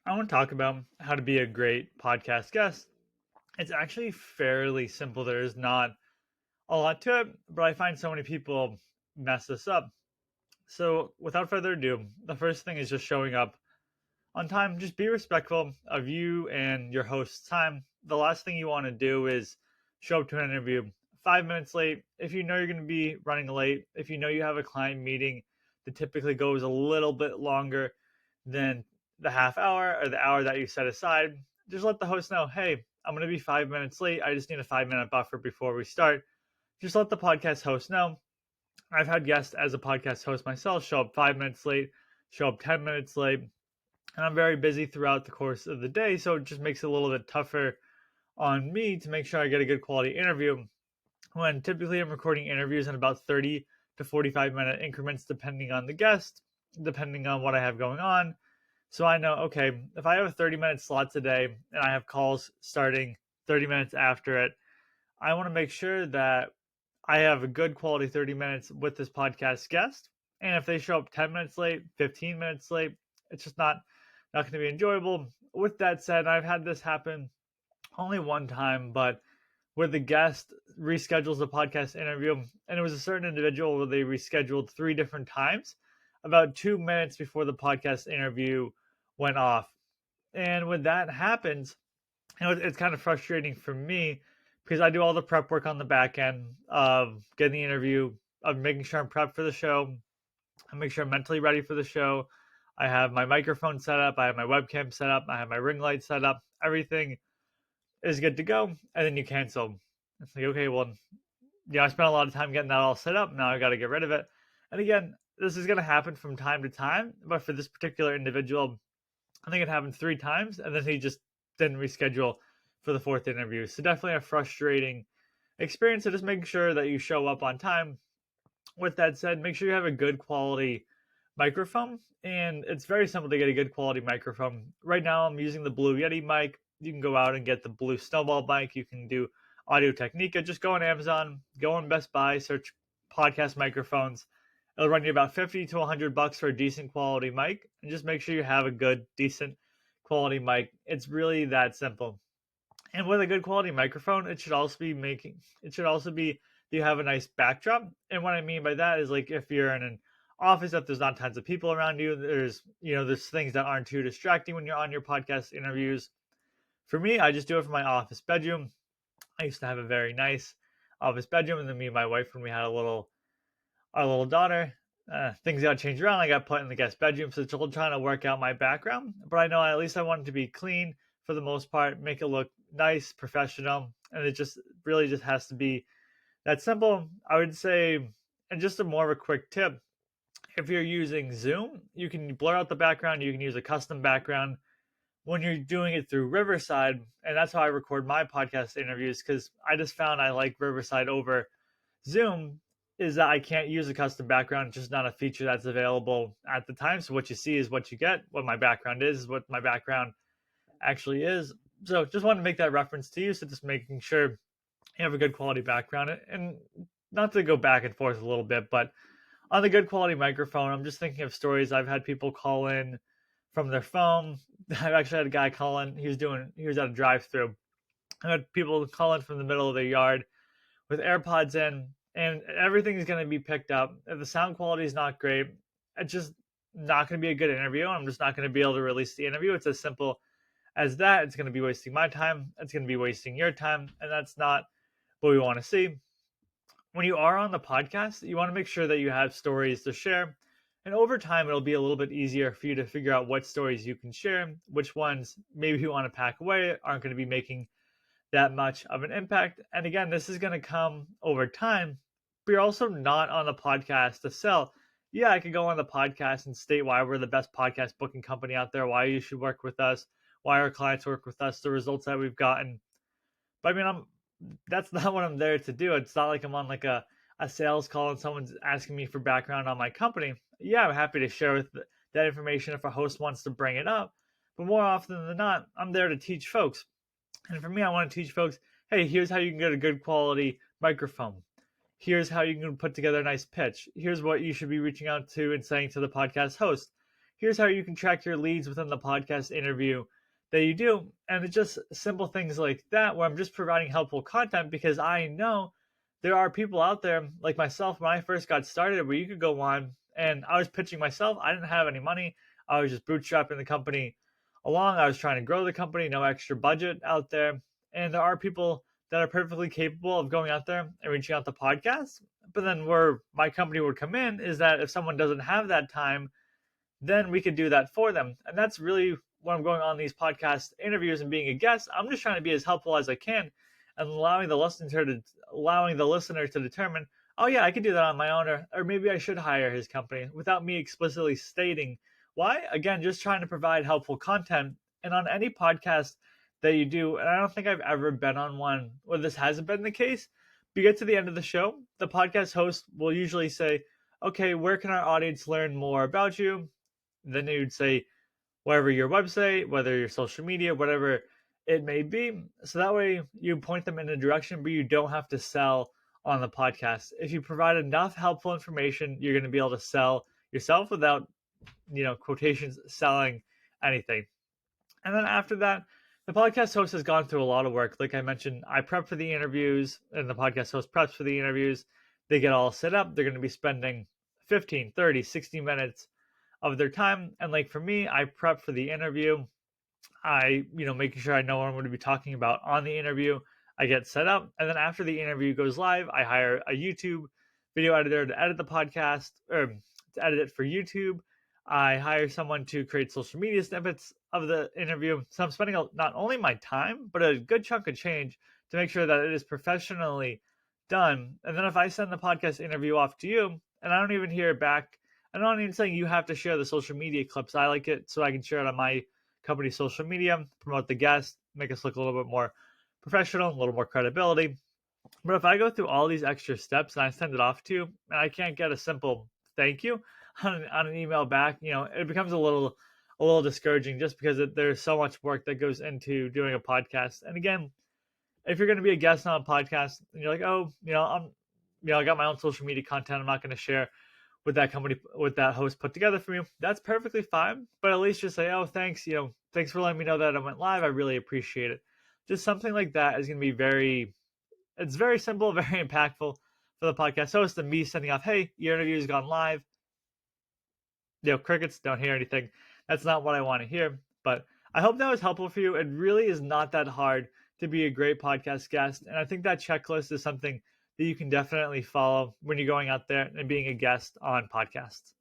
I want to talk about how to be a great podcast guest. It's actually fairly simple. There's not a lot to it, but I find so many people mess this up. So, without further ado, the first thing is just showing up on time. Just be respectful of you and your host's time. The last thing you want to do is show up to an interview 5 minutes late. If you know you're going to be running late, if you know you have a client meeting that typically goes a little bit longer than the half hour or the hour that you set aside, just let the host know, hey, I'm going to be 5 minutes late. I just need a 5 minute buffer before we start. Just let the podcast host know. I've had guests as a podcast host myself show up 5 minutes late, show up 10 minutes late, and I'm very busy throughout the course of the day. So it just makes it a little bit tougher on me to make sure I get a good quality interview when typically I'm recording interviews in about 30 to 45-minute increments, depending on the guest, depending on what I have going on. So I know, okay, if I have a 30-minute slot today and I have calls starting 30 minutes after it, I want to make sure that I have a good quality 30 minutes with this podcast guest. And if they show up 10 minutes late, 15 minutes late, it's just not going to be enjoyable. With that said, I've had this happen only one time, but where the guest reschedules the podcast interview, and it was a certain individual where they rescheduled three different times about 2 minutes before the podcast interview went off. And when that happens, it's kind of frustrating for me because I do all the prep work on the back end of getting the interview, of making sure I'm prepped for the show, I make sure I'm mentally ready for the show. I have my microphone set up, I have my webcam set up, I have my ring light set up, everything is good to go, and then you cancel. It's like, okay, well, I spent a lot of time getting that all set up. Now I got to get rid of it. And again, this is going to happen from time to time. But for this particular individual, I think it happened 3 times, and then he just didn't reschedule for the fourth interview. So definitely a frustrating experience. So just making sure that you show up on time. With that said, make sure you have a good quality microphone. And it's very simple to get a good quality microphone. Right now, I'm using the Blue Yeti mic. You can go out and get the Blue Snowball mic. You can do Audio Technica. Just go on Amazon, go on Best Buy, search podcast microphones. It'll run you about 50 to $100 for a decent quality mic, and just make sure you have a good, decent quality mic. It's really that simple. And with a good quality microphone, it should also be you have a nice backdrop. And what I mean by that is, like, if you're in an office, if there's not tons of people around you, there's things that aren't too distracting when you're on your podcast interviews. For me, I just do it from my office bedroom. I used to have a very nice office bedroom, and then me and my wife, when we had our little daughter, things got changed around. I got put in the guest bedroom, so it's all trying to work out my background. But I know at least I want it to be clean for the most part, make it look nice, professional, and it just really just has to be that simple. I would say, and just a more of a quick tip, if you're using Zoom, you can blur out the background. You can use a custom background when you're doing it through Riverside, and that's how I record my podcast interviews, because I just found I like Riverside over Zoom, is that I can't use a custom background. It's just not a feature that's available at the time. So what you see is what you get. What my background is what my background actually is. So just wanted to make that reference to you. So just making sure you have a good quality background, and not to go back and forth a little bit, but on the good quality microphone, I'm just thinking of stories. I've had people call in from their phone. I've actually had a guy call in. He was at a drive-through. I had people call in from the middle of their yard with AirPods in, and everything is going to be picked up. If the sound quality is not great, it's just not going to be a good interview. I'm just not going to be able to release the interview. It's as simple as that. It's going to be wasting my time. It's going to be wasting your time, and that's not what we want to see. When you are on the podcast, you want to make sure that you have stories to share. And over time, it'll be a little bit easier for you to figure out what stories you can share, which ones maybe you want to pack away, aren't going to be making that much of an impact. And again, this is going to come over time, but you're also not on the podcast to sell. Yeah, I could go on the podcast and state why we're the best podcast booking company out there, why you should work with us, why our clients work with us, the results that we've gotten. But I mean, that's not what I'm there to do. It's not like I'm on like a sales call and someone's asking me for background on my company. Yeah, I'm happy to share that information if a host wants to bring it up. But more often than not, I'm there to teach folks. And for me, I want to teach folks, hey, here's how you can get a good quality microphone. Here's how you can put together a nice pitch. Here's what you should be reaching out to and saying to the podcast host. here's how you can track your leads within the podcast interview that you do. And it's just simple things like that where I'm just providing helpful content, because I know there are people out there like myself when I first got started where you could go on and I was pitching myself. I didn't have any money. I was just bootstrapping the company along. I was trying to grow the company, no extra budget out there. And there are people that are perfectly capable of going out there and reaching out to podcasts. But then where my company would come in is that if someone doesn't have that time, then we could do that for them. And that's really when I'm going on these podcast interviews and being a guest. I'm just trying to be as helpful as I can and allowing the listener to determine, oh yeah, I could do that on my own, or maybe I should hire his company without me explicitly stating why. Again, just trying to provide helpful content. And on any podcast that you do, and I don't think I've ever been on one where this hasn't been the case, you get to the end of the show, the podcast host will usually say, okay, where can our audience learn more about you? Then you'd say, wherever your website, whether your social media, whatever it may be. So that way you point them in a direction, but you don't have to sell on the podcast. If you provide enough helpful information, you're going to be able to sell yourself without, quotations, selling anything. And then after that, the podcast host has gone through a lot of work. Like I mentioned, I prep for the interviews and the podcast host preps for the interviews. They get all set up. They're going to be spending 15, 30, 60 minutes of their time. And like for me, I prep for the interview. I, making sure I know what I'm going to be talking about on the interview. I get set up. And then after the interview goes live, I hire a YouTube video editor to edit the podcast, or to edit it for YouTube. I hire someone to create social media snippets of the interview. So I'm spending not only my time, but a good chunk of change to make sure that it is professionally done. And then if I send the podcast interview off to you and I don't even hear back, I'm not even saying you have to share the social media clips. I like it so I can share it on my company's social media, promote the guest, make us look a little bit more professional, a little more credibility. But if I go through all these extra steps and I send it off to you and I can't get a simple thank you on an email back, it becomes a little discouraging, just because there's so much work that goes into doing a podcast. And again, if you're going to be a guest on a podcast and you're like, oh, I got my own social media content, I'm not going to share with that company, with that host put together for me, that's perfectly fine. But at least just say, oh, thanks, thanks for letting me know that I went live. I really appreciate it. Just something like that is going to be it's very simple, very impactful for the podcast host, and me sending off, hey, your interview has gone live. Crickets, don't hear anything. That's not what I want to hear. But I hope that was helpful for you. It really is not that hard to be a great podcast guest. And I think that checklist is something that you can definitely follow when you're going out there and being a guest on podcasts.